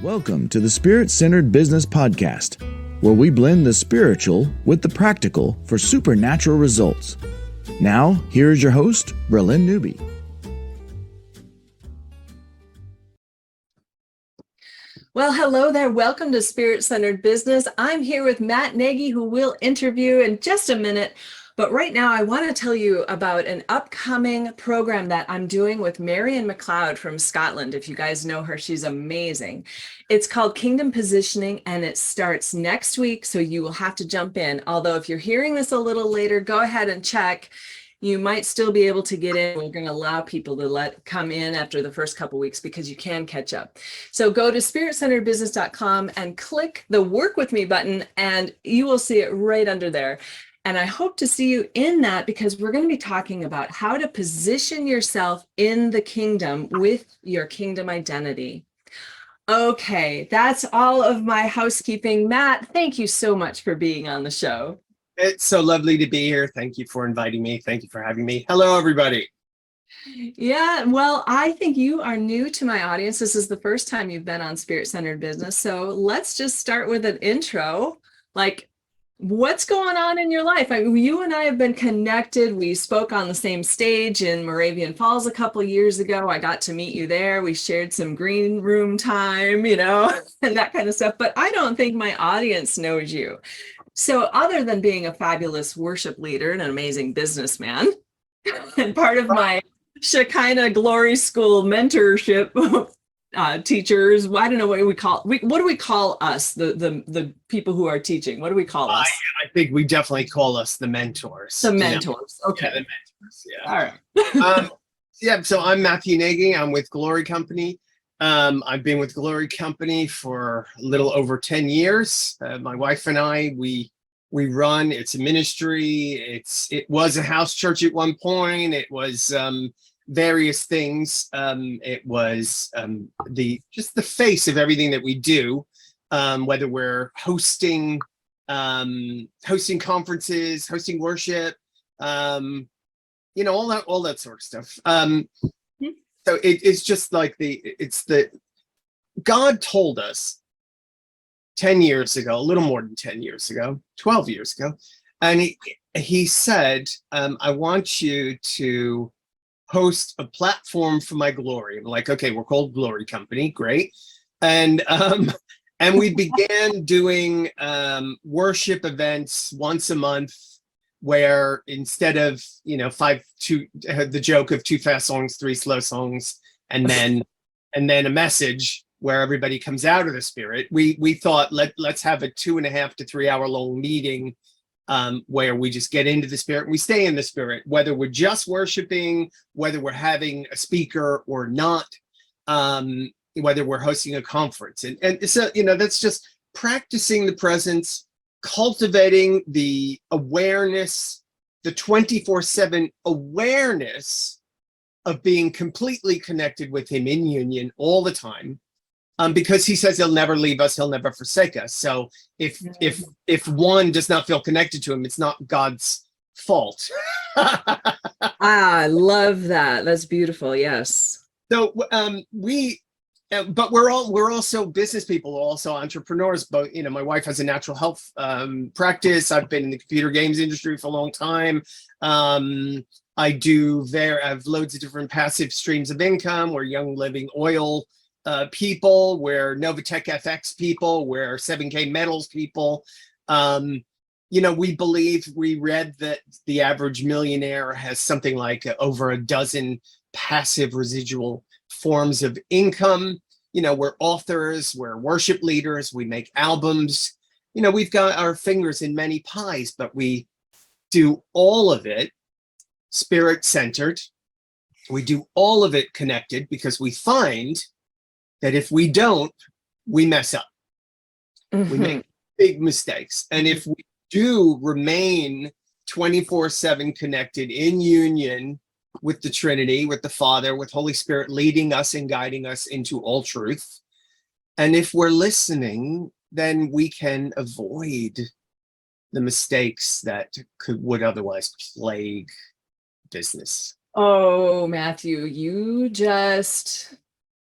Welcome to the Spirit-Centered Business Podcast, where we blend the spiritual with the practical for supernatural results. Now, here is your host, Bralynn Newby. Well, hello there. Welcome to Spirit-Centered Business. I'm here with Matt Nagy, who we'll interview in just a minute. But right now, I want to tell you about an upcoming program that I'm doing with Marion McLeod from Scotland. If you guys know her, she's amazing. It's called Kingdom Positioning, and it starts next week, so you will have to jump in. Although if you're hearing this a little later, go ahead and check. You might still be able to get in. We're going to allow people to come in after the first couple weeks because you can catch up. So go to spiritcenteredbusiness.com and click the Work With Me button, and you will see it right under there. And I hope to see you in that because we're going to be talking about how to position yourself in the kingdom with your kingdom identity. Okay, that's all of my housekeeping. Matt, thank you so much for being on the show. It's so lovely to be here. Thank you for inviting me. Thank you for having me. Hello, everybody. Yeah, well, I think you are new to my audience. This is the first time you've been on Spirit-Centered Business. So let's just start with an intro. What's going on in your life? I mean, you and I have been connected. We spoke on the same stage in Moravian Falls a couple of years ago. I got to meet you there. We shared some green room time, and that kind of stuff. But I don't think my audience knows you. So other than being a fabulous worship leader and an amazing businessman, and part of my Shekinah Glory School mentorship teachers, I don't know what do we call us, the people who are teaching? What do we call us? I think we definitely call us the mentors. The mentors. Okay. Yeah, the mentors. Yeah. All right. So I'm Matthew Nagy. I'm with Glory Company. I've been with Glory Company for a little over 10 years. My wife and I, we run, it's a ministry. It was a house church at one point. It was various things. It was the face of everything that we do, whether we're hosting conferences, hosting worship, all that sort of stuff. So it's just like God told us 10 years ago, a little more than 10 years ago, 12 years ago. And he said, I want you to host a platform for my glory. I'm like, okay, we're called Glory Company. Great. And we began doing worship events once a month, where instead of the joke of 2 fast songs, 3 slow songs, and then a message where everybody comes out of the spirit, we thought let's have a 2.5 to 3 hour long meeting where we just get into the spirit and we stay in the spirit, whether we're just worshiping, whether we're having a speaker or not, whether we're hosting a conference, and so that's just practicing the presence, cultivating the awareness, the 24/7 awareness of being completely connected with him in union all the time, because he says he'll never leave us, he'll never forsake us. So if one does not feel connected to him, it's not God's fault. I love that. That's beautiful. Yes. So but we're also business people, we're also entrepreneurs. But my wife has a natural health practice. I've been in the computer games industry for a long time. I have loads of different passive streams of income. We're Young Living Oil people, we're Novatech FX people, we're 7K metals people. We read that the average millionaire has something like over a dozen passive residual forms of income. We're authors, we're worship leaders, we make albums. We've got our fingers in many pies, but we do all of it spirit-centered. We do all of it connected, because we find that if we don't, we mess up. Mm-hmm. We make big mistakes. And if we do remain 24/7 connected in union with the Trinity, with the Father, with Holy Spirit leading us and guiding us into all truth, and if we're listening, then we can avoid the mistakes that would otherwise plague business. Oh, Matthew, you just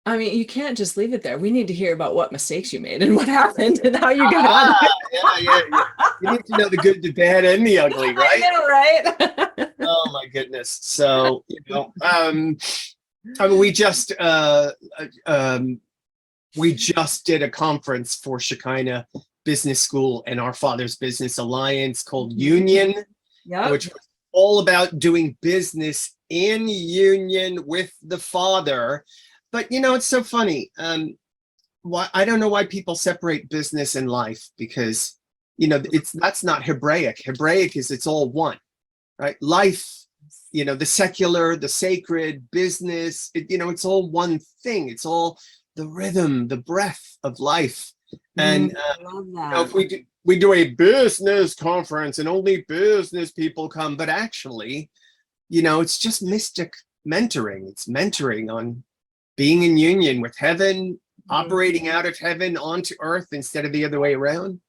I mean, you can't just leave it there. We need to hear about what mistakes you made and what happened and how you got out of it. Yeah. You need to know the good, the bad, and the ugly, right? I know, right? Oh my goodness. So, I mean, we just did a conference for Shekinah Business School and Our Father's Business Alliance called Union, which was all about doing business in union with the Father. But it's so funny. Why I don't know why people separate business and life, because that's not Hebraic. Hebraic is it's all one, right? Life, the secular, the sacred, business, it's all one thing. It's all the rhythm, the breath of life. And I love that. if we do a business conference and only business people come, but actually, it's just mystic mentoring. It's mentoring on being in union with heaven, operating out of heaven onto earth instead of the other way around.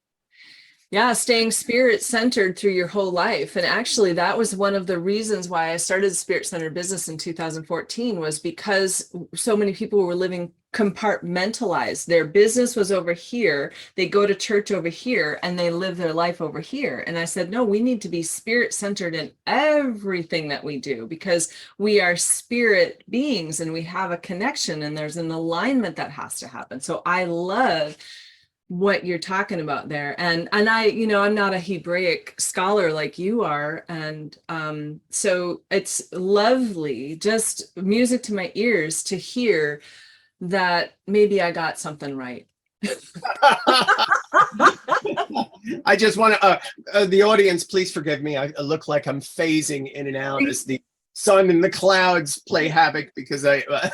Yeah, staying spirit-centered through your whole life. And actually, that was one of the reasons why I started Spirit-Centered Business in 2014, was because so many people were living compartmentalized. Their business was over here, they go to church over here, and they live their life over here. And I said, no, we need to be spirit-centered in everything that we do, because we are spirit beings and we have a connection and there's an alignment that has to happen. So I love what you're talking about there. And I, I'm not a Hebraic scholar like you are. And so it's lovely, just music to my ears to hear that maybe I got something right. I just want to, the audience, please forgive me. I look like I'm phasing in and out as the sun and the clouds play havoc, because Matt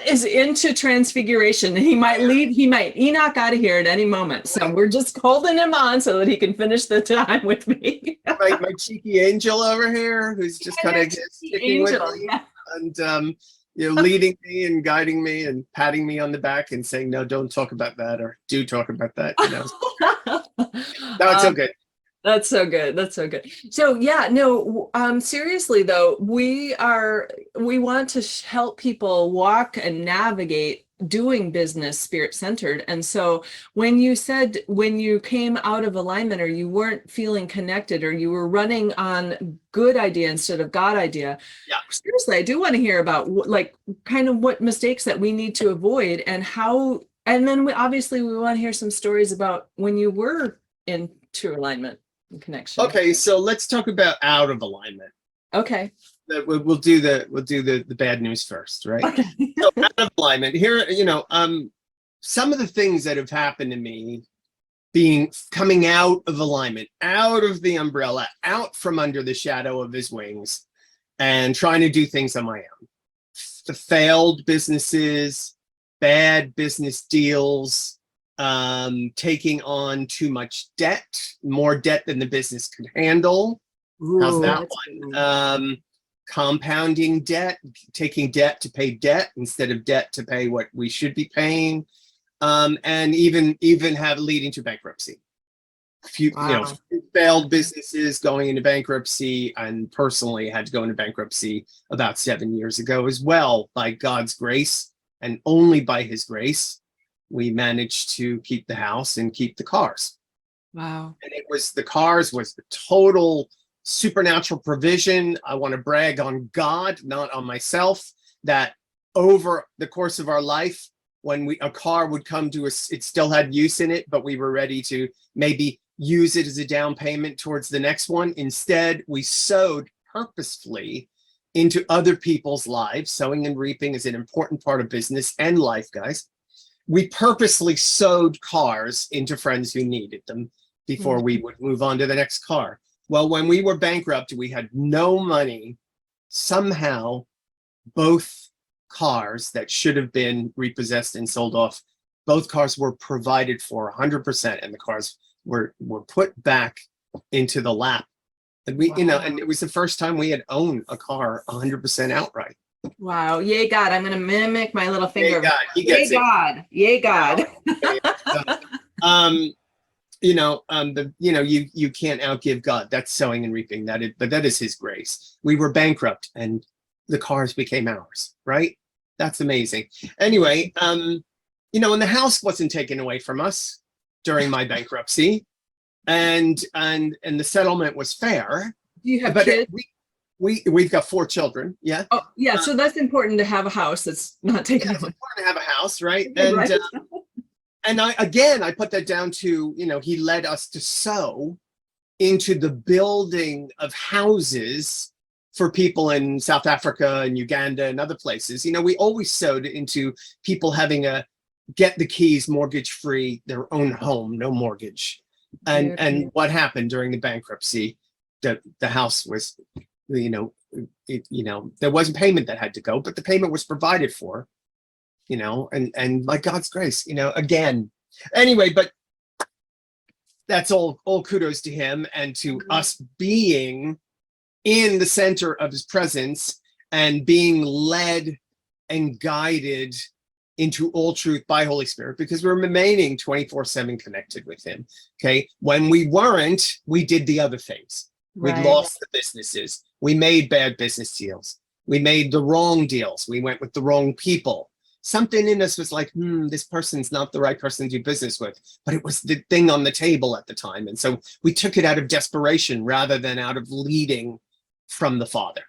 is into transfiguration. He might Enoch out of here at any moment. So we're just holding him on so that he can finish the time with me. my cheeky angel over here, who's just kind of sticking with me. Yeah. And leading me and guiding me and patting me on the back and saying, no, don't talk about that, or do talk about that. No, it's so good. That's so good. That's so good. So yeah, no, seriously though, we want to help people walk and navigate doing business spirit-centered. And so when you said, when you came out of alignment, or you weren't feeling connected, or you were running on good idea instead of God idea, seriously, I do want to hear about kind of what mistakes that we need to avoid, and how, and then we want to hear some stories about when you were in true alignment and connection. Okay, so let's talk about out of alignment. Okay. We'll do the bad news first, right? Okay. So out of alignment here, some of the things that have happened to me, coming out of alignment, out of the umbrella, out from under the shadow of his wings, and trying to do things on my own. The failed businesses, bad business deals, taking on too much debt, more debt than the business could handle. Ooh, how's that one? Compounding debt, taking debt to pay debt instead of debt to pay what we should be paying, and even have leading to bankruptcy. Failed businesses going into bankruptcy, and personally had to go into bankruptcy about 7 years ago as well. By God's grace, and only by his grace, we managed to keep the house and keep the cars. Wow. And the cars was the total supernatural provision. I want to brag on God, not on myself, that over the course of our life, when a car would come to us, it still had use in it, but we were ready to maybe use it as a down payment towards the next one. Instead, we sowed purposefully into other people's lives. Sowing and reaping is an important part of business and life, guys. We purposely sowed cars into friends who needed them before we would move on to the next car. Well, when we were bankrupt, we had no money. Somehow, both cars that should have been repossessed and sold off, both cars were provided for 100%, and the cars were put back into the lap. And we, and it was the first time we had owned a car 100% outright. Wow. Yay, God. I'm going to mimic my little finger. Yay, God. He gets Yay, God. Yay, God. You can't outgive God. That's sowing and reaping. But that is his grace. We were bankrupt and the cars became ours, right? That's amazing. Anyway, and the house wasn't taken away from us during my bankruptcy, and the settlement was fair. Do you have But kids? we've got 4 children. Yeah. Oh, yeah. So that's important to have a house that's not taken It's away. important to have a house, right? Right. And I put that down to, he led us to sow into the building of houses for people in South Africa and Uganda and other places. We always sowed into people having get the keys mortgage free, their own home, no mortgage. And what happened during the bankruptcy? The house was, there wasn't payment that had to go, but the payment was provided for, and by God's grace, again. Anyway, but that's all kudos to him and to us being in the center of his presence and being led and guided into all truth by Holy Spirit, because we're remaining 24/7 connected with him. Okay. When we weren't, we did the other things. We lost the businesses. We made bad business deals. We made the wrong deals. We went with the wrong people. Something in us was like, this person's not the right person to do business with, but it was the thing on the table at the time. And so we took it out of desperation rather than out of leading from the Father.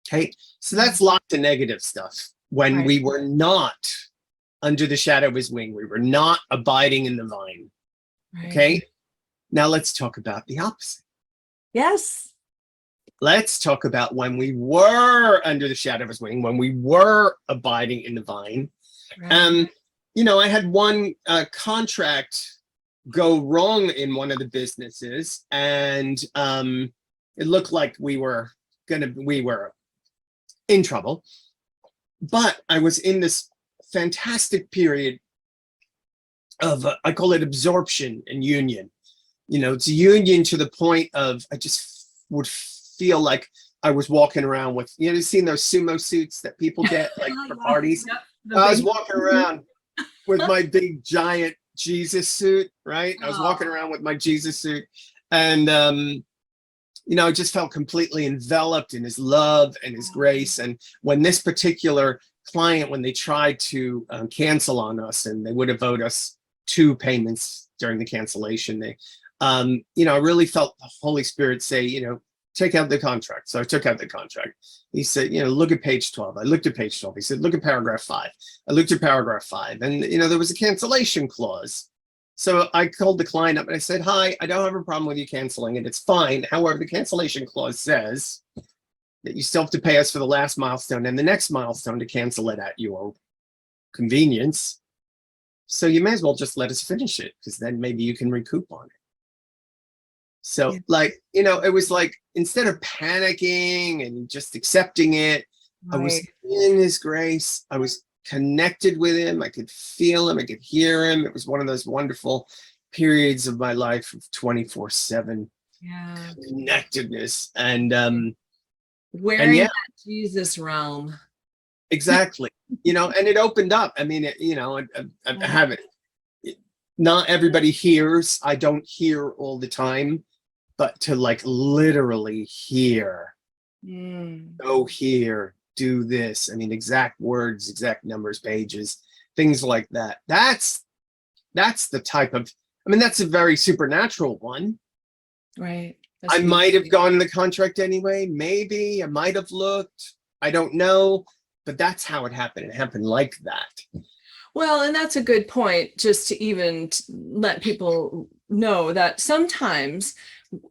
Okay. So that's lots of negative stuff when we were not under the shadow of his wing. We were not abiding in the vine. Okay. Now let's talk about the opposite. Yes. Let's talk about when we were under the shadow of his wing, when we were abiding in the vine. I had one contract go wrong in one of the businesses, and it looked like we were in trouble. But I was in this fantastic period of, I call it absorption and union. It's a union to the point of I just would feel like I was walking around with, seen those sumo suits that people get like for parties? Yep. I was walking around with my big giant Jesus suit, right? I was walking around with my Jesus suit, and I just felt completely enveloped in his love and his grace. And when this particular client, when they tried to cancel on us, and they would have owed us 2 payments during the cancellation, they I really felt the Holy Spirit say, take out the contract. So I took out the contract. He said, look at page 12. I looked at page 12. He said, look at paragraph 5. I looked at paragraph 5, and there was a cancellation clause. So I called the client up and I said, hi, I don't have a problem with you canceling it. It's fine. However, the cancellation clause says that you still have to pay us for the last milestone and the next milestone to cancel it at your convenience. So you may as well just let us finish it, because then maybe you can recoup on it. So it was like, instead of panicking and just accepting it, I was in his grace. I was connected with him. I could feel him. I could hear him. It was one of those wonderful periods of my life of 24/7 connectedness. And wearing that Jesus realm. Exactly. And it opened up. I mean, I haven't, not everybody hears. I don't hear all the time, but to literally hear, go here, do this. I mean, exact words, exact numbers, pages, things like that. That's the type of, that's a very supernatural one. Right. I might have gone the contract anyway. Maybe I might have looked. I don't know, but that's how it happened. It happened like that. Well, and that's a good point, just to even let people know that sometimes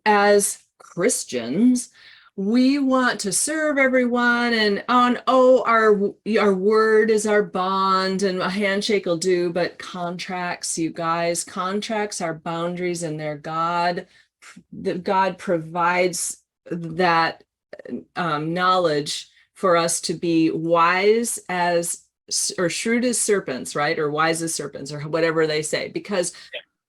as Christians, we want to serve everyone, and our word is our bond, and a handshake will do. But contracts, you guys, contracts are boundaries, and they're God. God provides that knowledge for us to be wise or shrewd as serpents, right? Or wise as serpents, or whatever they say, because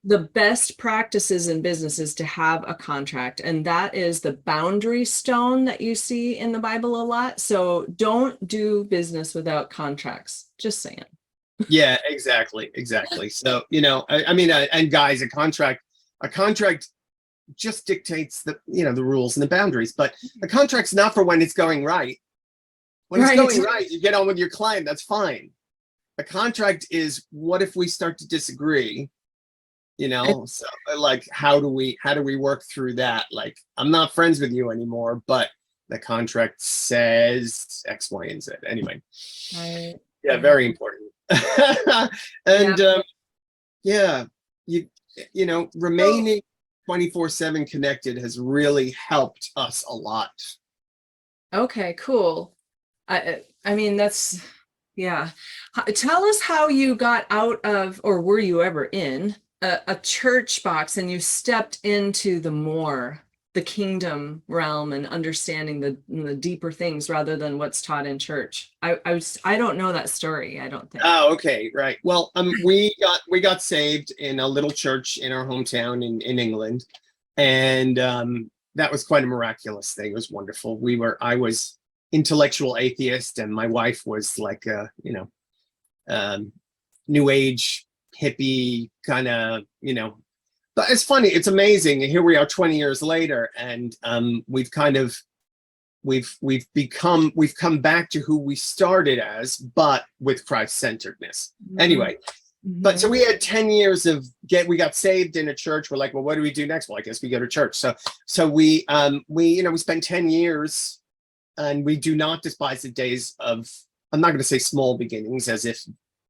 the best practices in business is to have a contract. And that is the boundary stone that you see in the Bible a lot. So don't do business without contracts. Just saying. Yeah, exactly. So, and guys, a contract just dictates the rules and the boundaries, but a contract's not for when it's going right. When it's Right. going right, you get on with your client, that's fine. A contract is, what if we start to disagree? So like, how do we work through that? Like, I'm not friends with you anymore, but the contract says X, Y, and Z. Anyway. Right. Yeah, very important. And remaining 24/7 connected has really helped us a lot. Okay, cool. I mean, that's, yeah. Tell us how you got out of, or were you ever in a church box and you stepped into the kingdom realm and understanding the deeper things rather than what's taught in church. I don't know that story, I don't think. Oh, okay, right. Well, we got saved in a little church in our hometown in England, and that was quite a miraculous thing. It was wonderful. I was intellectual atheist, and my wife was like a new age hippie kind of, but it's funny, it's amazing. Here we are 20 years later, and we've come back to who we started as, but with Christ-centeredness. Mm-hmm. Anyway, but so we had 10 years we got saved in a church. We're like, well, what do we do next? Well, I guess we go to church. So we spent 10 years, and we do not despise the days of, I'm not going to say small beginnings as if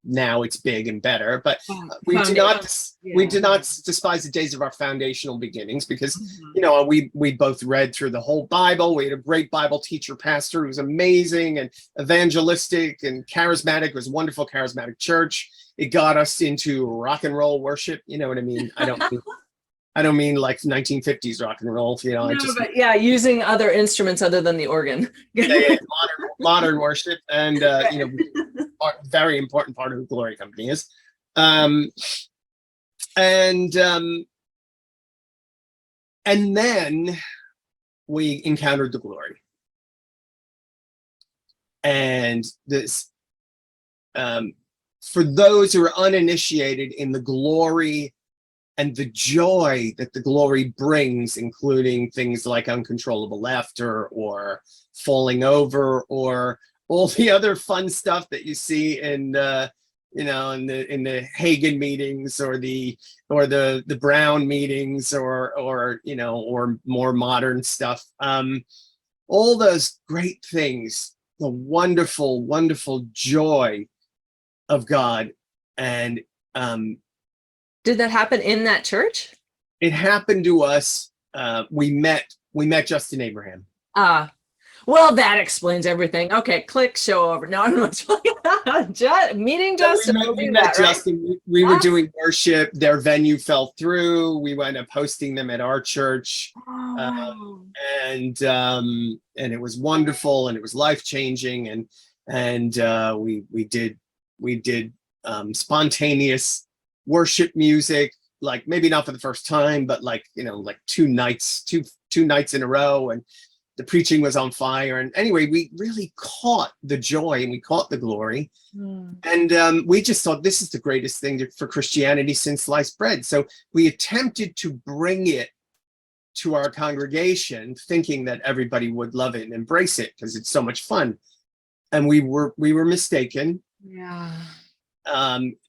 now it's big and better, but we do not despise the days of our foundational beginnings, because we both read through the whole Bible. We had a great Bible teacher pastor who was amazing and evangelistic and charismatic. It was a wonderful charismatic church. It got us into rock and roll worship. You know what I mean? I don't mean like 1950s rock and roll. Using other instruments other than the organ. modern worship, and very important part of who Glory Company is. And then we encountered the glory, and this for those who are uninitiated in the glory and the joy that the glory brings, including things like uncontrollable laughter or falling over or all the other fun stuff that you see in the Hagen meetings or the Brown meetings or more modern stuff. All those great things, the wonderful, wonderful joy of God. And did that happen in that church? It happened to us. We met Justin Abraham. Well, that explains everything. Okay, click, show over. No, I'm not meeting Justin. We met Justin. Right? We were doing worship. Their venue fell through. We wound up hosting them at our church, and it was wonderful, and it was life changing. And we did spontaneous worship music, like maybe not for the first time, but like two nights in a row, and the preaching was on fire. And anyway, we really caught the joy and we caught the glory. And we just thought, this is the greatest thing for Christianity since sliced bread. So we attempted to bring it to our congregation, thinking that everybody would love it and embrace it because it's so much fun. And we were mistaken. Yeah.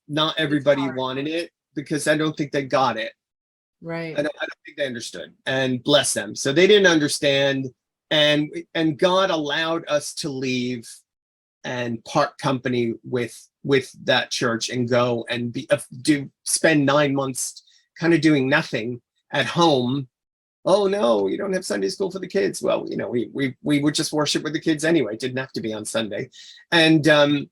Not everybody wanted it, because I don't think they got it. Right. I don't think they understood, and bless them. So they didn't understand. And God allowed us to leave and part company with that church and go and spend 9 months kind of doing nothing at home. Oh no, you don't have Sunday school for the kids. Well, we would just worship with the kids anyway. It didn't have to be on Sunday. And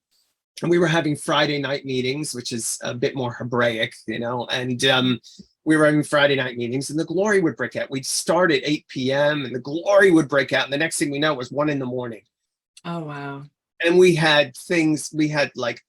we were having Friday night meetings, which is a bit more Hebraic, and we were having Friday night meetings, and the glory would break out. We'd start at 8 p.m. and the glory would break out. And the next thing we know, it was 1 a.m. Oh, wow. And we had like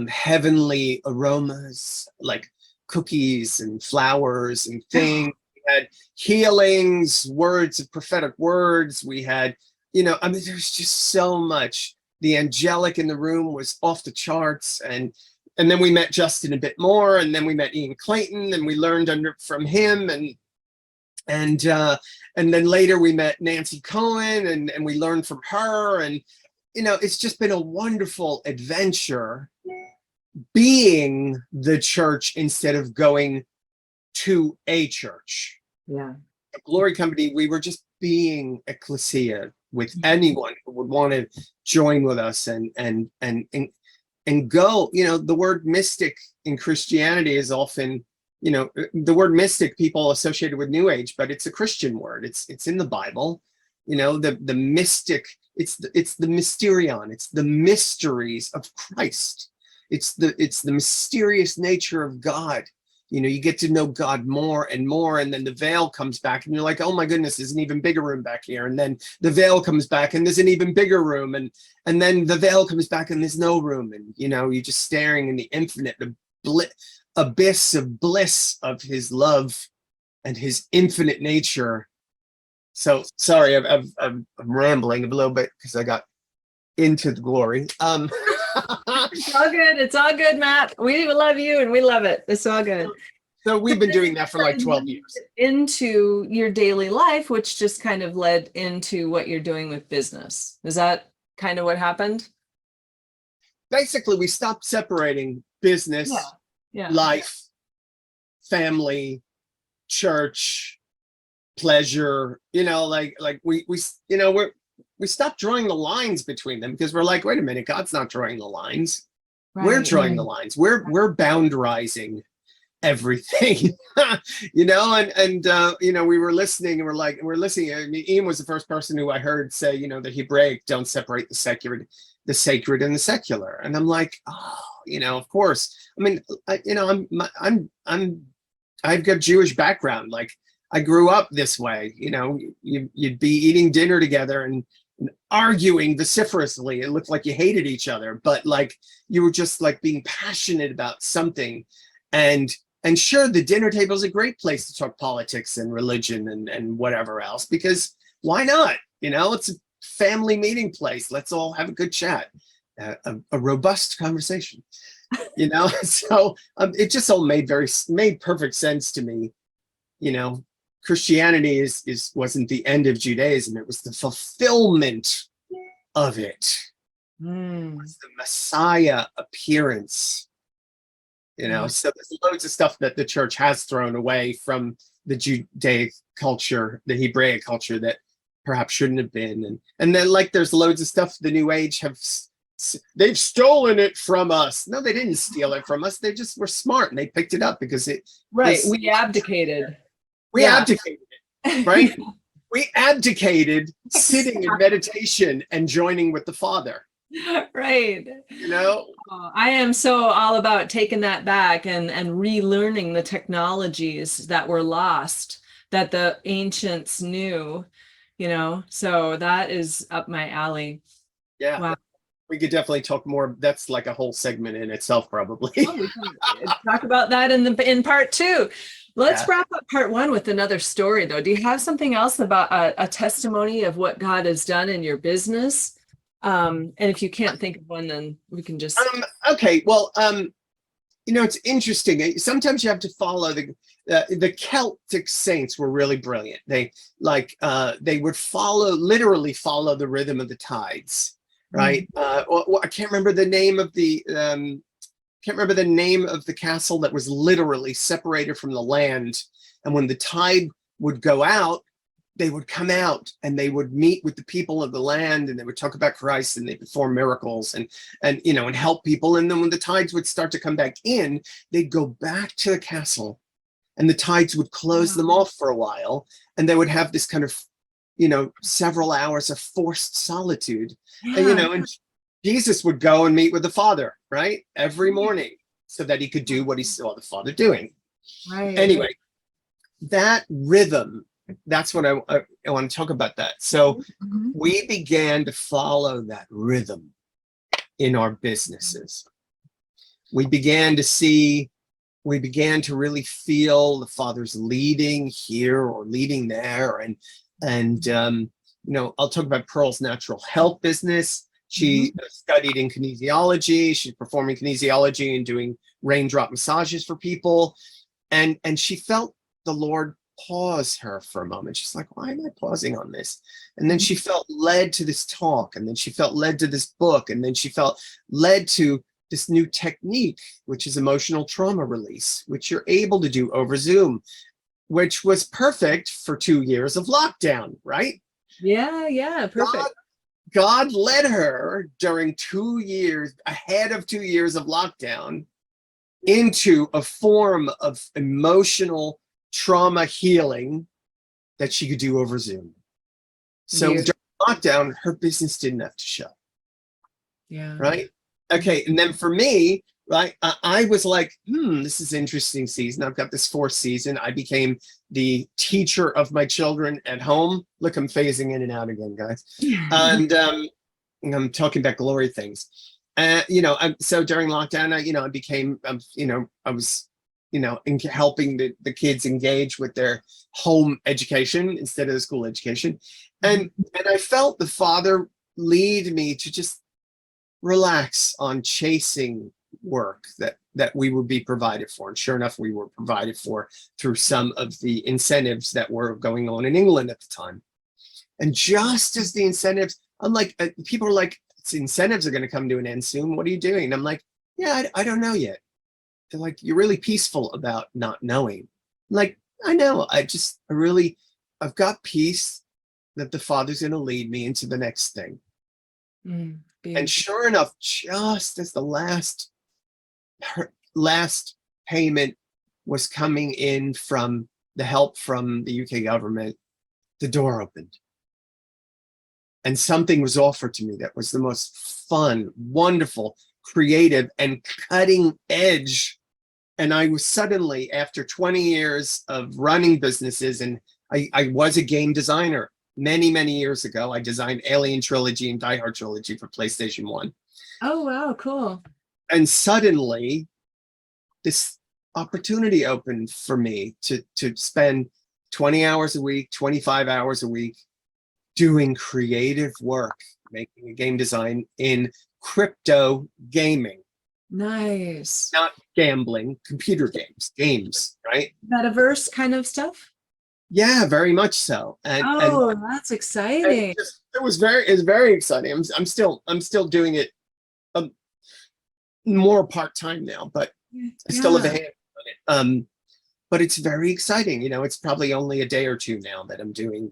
heavenly aromas, like cookies and flowers and things. We had healings, words of prophetic words. We had, there's just so much. The angelic in the room was off the charts. And then we met Justin a bit more, and then we met Ian Clayton, and we learned from him, and then later we met Nancy Cohen, and we learned from her, and it's just been a wonderful adventure being the church instead of going to a church. Yeah. A Glory Company, we were just being ecclesia with anyone who would want to join with us and go. The word mystic in Christianity is often, the word mystic people associated with New Age, but it's a Christian word. It's in the Bible. The mystic, it's the mysterion, it's the mysteries of Christ. It's the mysterious nature of God. You get to know God more and more, and then the veil comes back and you're like, oh my goodness, there's an even bigger room back here. And then the veil comes back and there's an even bigger room. And then the veil comes back and there's no room. And, you're just staring in the infinite abyss of bliss of his love and his infinite nature. So sorry, I'm rambling a little bit because I got into the glory. It's all good. It's all good, Matt. We love you and we love it. It's all good. So we've been doing that for like 12 years. Into your daily life, which just kind of led into what you're doing with business. Is that kind of what happened? Basically, we stopped separating business, life, family, church, pleasure. We stopped drawing the lines between them because we're like, wait a minute, God's not drawing the lines. Right. We're drawing the lines. We're boundarizing everything, we were listening and we're listening. I mean, Ian was the first person who I heard say, the Hebraic don't separate the sacred and the secular. And I'm like, of course. I mean, I've got Jewish background. Like I grew up this way, you'd be eating dinner together and arguing vociferously. It looked like you hated each other, but like you were just like being passionate about something. And sure, the dinner table is a great place to talk politics and religion and whatever else, because why not? It's a family meeting place. Let's all have a good chat, a robust conversation, So it just all made perfect sense to me. Christianity wasn't the end of Judaism. It was the fulfillment of it. It was the Messiah appearance. So there's loads of stuff that the church has thrown away from the Judaic culture, the Hebraic culture, that perhaps shouldn't have been. And then like there's loads of stuff the New Age they've stolen it from us. No, they didn't steal it from us. They just were smart and they picked it up because we abdicated. We abdicated it, right? We abdicated sitting in meditation and joining with the Father. Right. I am so all about taking that back and relearning the technologies that were lost, that the ancients knew, so that is up my alley. Yeah. Wow. We could definitely talk more. That's like a whole segment in itself, probably. We can talk about that in part 2. Let's wrap up part 1 with another story, though. Do you have something else about a testimony of what God has done in your business? And if you can't think of one, then we can just. Okay. Well, it's interesting. Sometimes you have to follow the Celtic saints were really brilliant. They would literally follow the rhythm of the tides, right? I can't remember the name of the castle that was literally separated from the land. And when the tide would go out, they would come out and they would meet with the people of the land and they would talk about Christ and they perform miracles and help people. And then when the tides would start to come back in, they'd go back to the castle and the tides would close them off for a while. And they would have this kind of, several hours of forced solitude. And Jesus would go and meet with the Father, right? Every morning so that he could do what he saw the Father doing. Right. Anyway, that rhythm, that's what I want to talk about that. So we began to follow that rhythm in our businesses. We began to really feel the Father's leading here or leading there. And I'll talk about Pearl's natural health business. She studied in kinesiology. She's performing kinesiology and doing raindrop massages for people. And she felt the Lord pause her for a moment. She's like, why am I pausing on this? And then she felt led to this talk, and then she felt led to this book, and then she felt led to this new technique, which is emotional trauma release, which you're able to do over Zoom, which was perfect for 2 years of lockdown, right? Yeah, perfect. God led her during 2 years, ahead of 2 years of lockdown, into a form of emotional trauma healing that she could do over Zoom. So during lockdown, her business didn't have to shut. Yeah. Right. Okay. And then for me, right, I was like, this is an interesting season. I've got this 4th season. I became the teacher of my children at home. Look, I'm phasing in and out again, guys. And I'm talking about glory things. So during lockdown, I became, I was, helping the kids engage with their home education instead of the school education. And I felt the Father lead me to just relax on chasing work that we would be provided for. And sure enough, we were provided for through some of the incentives that were going on in England at the time. And just as the incentives, I'm like, people are like, incentives are going to come to an end soon. What are you doing? And I'm like, yeah, I don't know yet. They're like, you're really peaceful about not knowing. I'm like, I know. I've got peace that the Father's going to lead me into the next thing. And sure enough, just as the last payment was coming in from the help from the UK government, the door opened. And something was offered to me that was the most fun, wonderful, creative, and cutting edge. And I was suddenly, after 20 years of running businesses, and I was a game designer many, many years ago. I designed Alien Trilogy and Die Hard Trilogy for PlayStation 1. Oh, wow, cool. And suddenly, this opportunity opened for me to spend 20 hours a week, 25 hours a week, doing creative work, making a game design in crypto gaming. Nice. Not gambling, computer games, right? Metaverse kind of stuff? Yeah, very much so. And that's exciting. It was very exciting. I'm still doing it more part-time now, but I still have a hand on it. But it's very exciting. It's probably only a day or two now that I'm doing,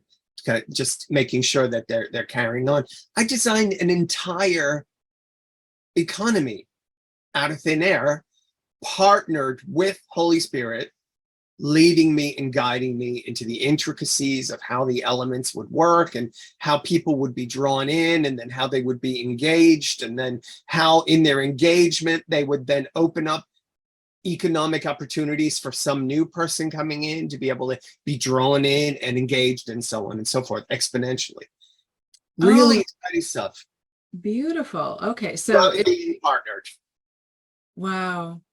just making sure that they're carrying on. I designed an entire economy out of thin air, partnered with Holy Spirit, leading me and guiding me into the intricacies of how the elements would work and how people would be drawn in, and then how they would be engaged, and then how in their engagement they would then open up economic opportunities for some new person coming in to be able to be drawn in and engaged, and so on and so forth, exponentially. Really exciting stuff. Beautiful. Okay, so being partnered. Wow,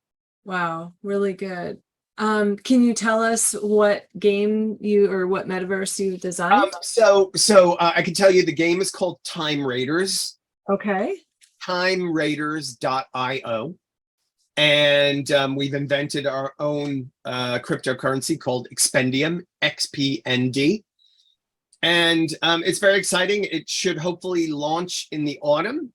really good. Can you tell us what game what Metaverse you designed? So I can tell you the game is called Time Raiders. Okay. TimeRaiders.io. And we've invented our own cryptocurrency called Expendium, XPND. And it's very exciting. It should hopefully launch in the autumn.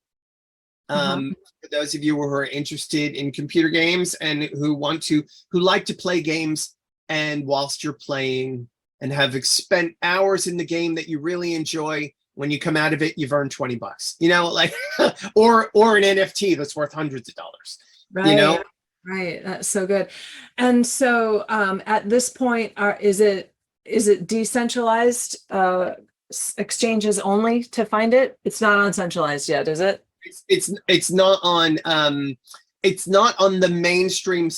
For those of you who are interested in computer games and who like to play games, and whilst you're playing and have spent hours in the game that you really enjoy, when you come out of it, you've earned $20, or an NFT that's worth hundreds of dollars. Right. Right. That's so good. And so at this point, is it decentralized exchanges only to find it? It's not on centralized yet, is it? It's not on the mainstream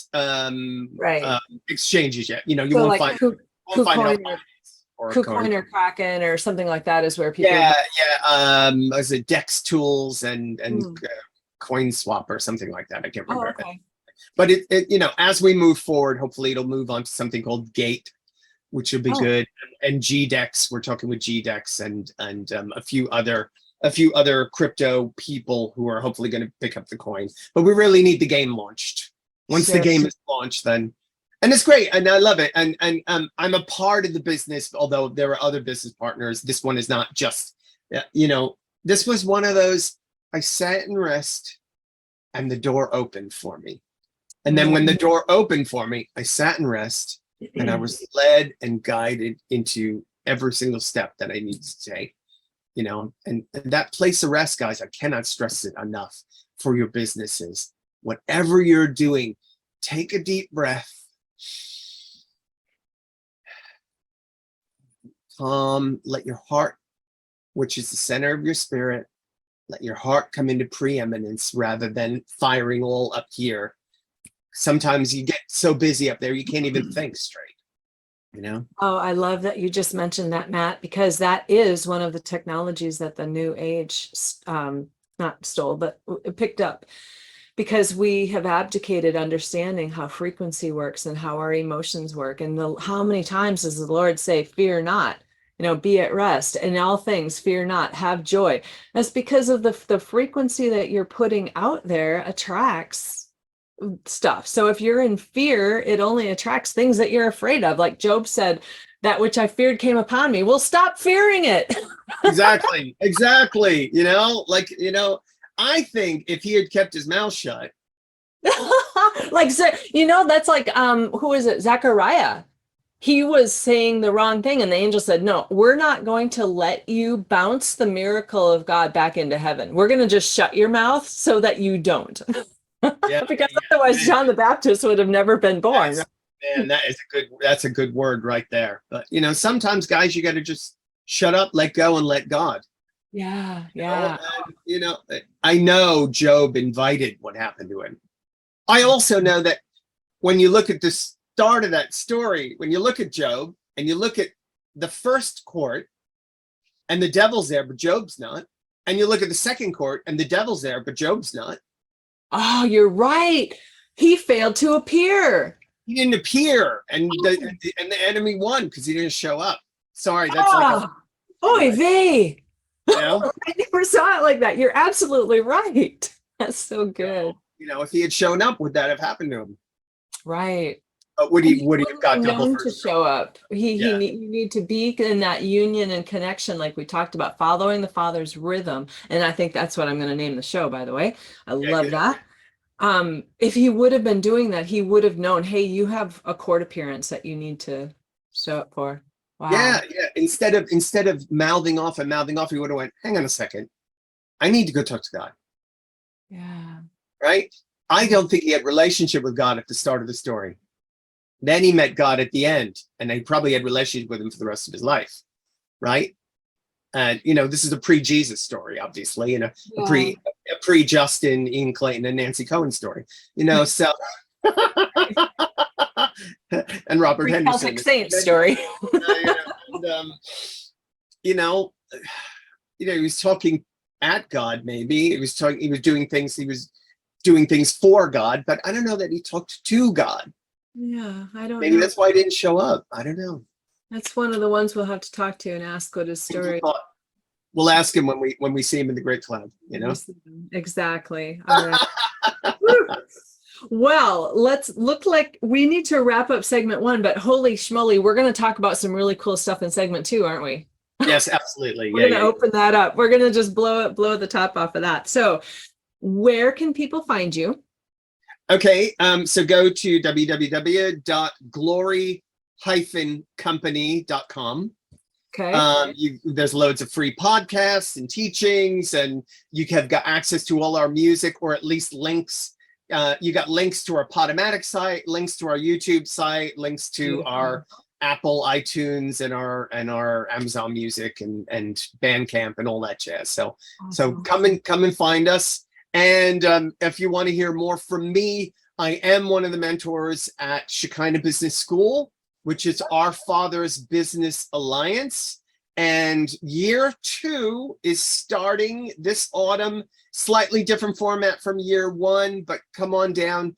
exchanges yet. You won't like find KuCoin or Kraken or something like that is where people. Is it Dex Tools and CoinSwap or something like that? I can't remember. Okay. But it as we move forward, hopefully it'll move on to something called Gate, which will be good, and GDEX. We're talking with GDEX and a few other crypto people who are hopefully going to pick up the coin. But we really need the game launched. Once the game is launched, then And it's great, and I love it. And I'm a part of the business, although there are other business partners. This one is not just, this was one of those. I sat and rest, and the door opened for me. And then when the door opened for me, I sat and rest, and I was led and guided into every single step that I needed to take. And that place of rest, guys, I cannot stress it enough for your businesses. Whatever you're doing, take a deep breath. Calm, let your heart, which is the center of your spirit, let your heart come into preeminence rather than firing all up here. Sometimes you get so busy up there, you can't even think straight, Oh, I love that you just mentioned that, Matt, because that is one of the technologies that the new age, not stole, but picked up. Because we have abdicated understanding how frequency works and how our emotions work. And how many times does the Lord say, fear not, be at rest, in all things, fear not, have joy. That's because of the frequency that you're putting out there attracts stuff. So if you're in fear, it only attracts things that you're afraid of. Like Job said, that which I feared came upon me. Well, stop fearing it. Exactly. I think if he had kept his mouth shut. That's like, who is it? Zechariah. He was saying the wrong thing. And the angel said, no, we're not going to let you bounce the miracle of God back into heaven. We're going to just shut your mouth so that you don't. Because otherwise John the Baptist would have never been born. Man, that's a good word right there. But, sometimes, guys, you got to just shut up, let go, and let God. Yeah. I know Job invited what happened to him. I also know that when you look at the start of that story, when you look at Job and you look at the first court and the devil's there, but Job's not, and you look at the second court and the devil's there, but Job's not. Oh, you're right. He failed to appear. He didn't appear, and the enemy won because he didn't show up. Sorry, that's oy vey. I never saw it like that. You're absolutely right. That's so good. If he had shown up, would that have happened to him? Right. Would he have got double to show up? You need to be in that union and connection, like we talked about, following the Father's rhythm. And I think that's what I'm going to name the show, by the way. I love that. If he would have been doing that, he would have known, hey, you have a court appearance that you need to show up for. Wow. Yeah. Instead of mouthing off, he would have went, hang on a second. I need to go talk to God. Yeah. Right? I don't think he had relationship with God at the start of the story. Then he met God at the end, and he probably had relationship with him for the rest of his life. Right? And, this is a pre-Jesus story, obviously, and a pre-Justin, Ian Clayton, and Nancy Cohen story, so. And Robert Henderson. Celtic Saint story. He was talking at God, maybe. He was doing things for God, but I don't know that he talked to God. Yeah, I don't know. Maybe that's why he didn't show up. I don't know. That's one of the ones we'll have to talk to and ask what his story. We'll ask him when we see him in the great cloud, Exactly. All right. Well, look like we need to wrap up segment 1, but holy schmoly, we're going to talk about some really cool stuff in segment 2, aren't we? Yes, absolutely. We're going to open that up. We're going to just blow the top off of that. So where can people find you? Okay. So go to www.glory-company.com. Okay. There's loads of free podcasts and teachings, and you have got access to all our music, or at least links. You got links to our Podomatic site, links to our YouTube site, links to our Apple iTunes and our Amazon Music and Bandcamp and all that jazz. So come and find us. And if you want to hear more from me, I am one of the mentors at Shekinah Business School, which is our Father's Business Alliance. And year 2 is starting this autumn. Slightly different format from year 1, but come on down,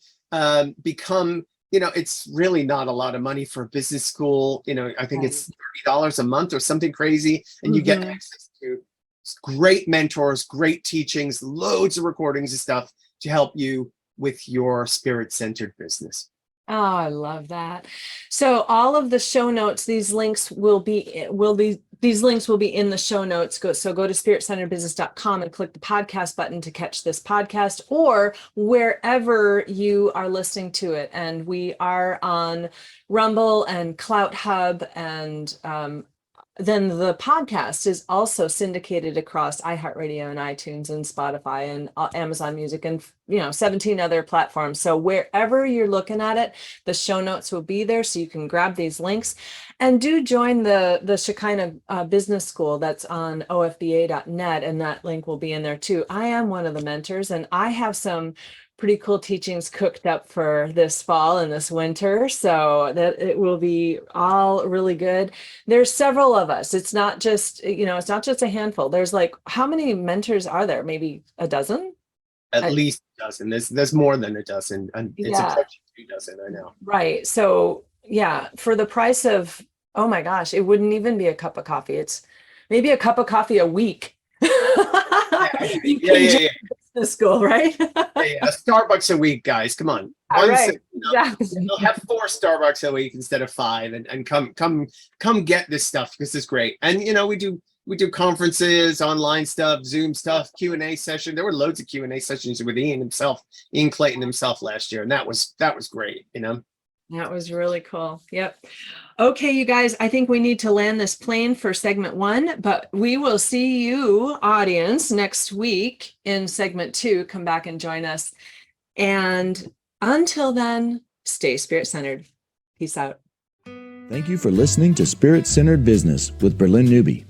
become, it's really not a lot of money for a business school. I think it's $30 a month or something crazy. And you get access to great mentors, great teachings, loads of recordings and stuff to help you with your spirit-centered business. Oh, I love that. So all of the show notes, these links will be in the show notes. Go to spiritcenteredbusiness.com and click the podcast button to catch this podcast or wherever you are listening to it. And we are on Rumble and Clout Hub, and then the podcast is also syndicated across iHeartRadio and iTunes and Spotify and Amazon Music and 17 other platforms. So wherever you're looking at it, the show notes will be there, so you can grab these links. And do join the Shekinah Business School that's on ofba.net, and that link will be in there too. I am one of the mentors, and I have some pretty cool teachings cooked up for this fall and this winter, so that it will be all really good. There's several of us. It's not just a handful. There's like, how many mentors are there? Maybe a dozen? At least a dozen. There's more than a dozen, and it's approaching 2 dozen. I know. Right. So yeah, for the price of, oh my gosh, it wouldn't even be a cup of coffee. It's maybe a cup of coffee a week. Yeah. The school, right? Hey, a Starbucks a week, guys. Come on. Right. They'll have 4 Starbucks a week instead of 5, and come get this stuff, because it's great. And we do conferences, online stuff, Zoom stuff, Q&A session. There were loads of Q&A sessions with Ian Clayton himself last year, and that was great. That was really cool. Yep. Okay, you guys, I think we need to land this plane for segment 1, but we will see you, audience, next week in segment 2. Come back and join us. And until then, stay spirit-centered. Peace out. Thank you for listening to Spirit-Centered Business with Bralynn Newby.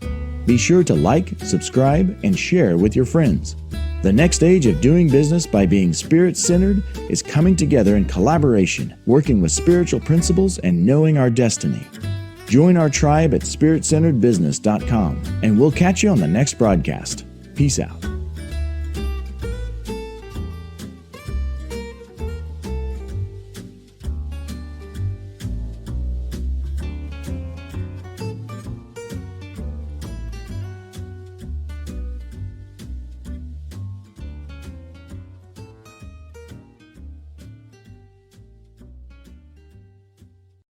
Be sure to like, subscribe, and share with your friends. The next stage of doing business by being spirit-centered is coming together in collaboration, working with spiritual principles and knowing our destiny. Join our tribe at spiritcenteredbusiness.com, and we'll catch you on the next broadcast. Peace out.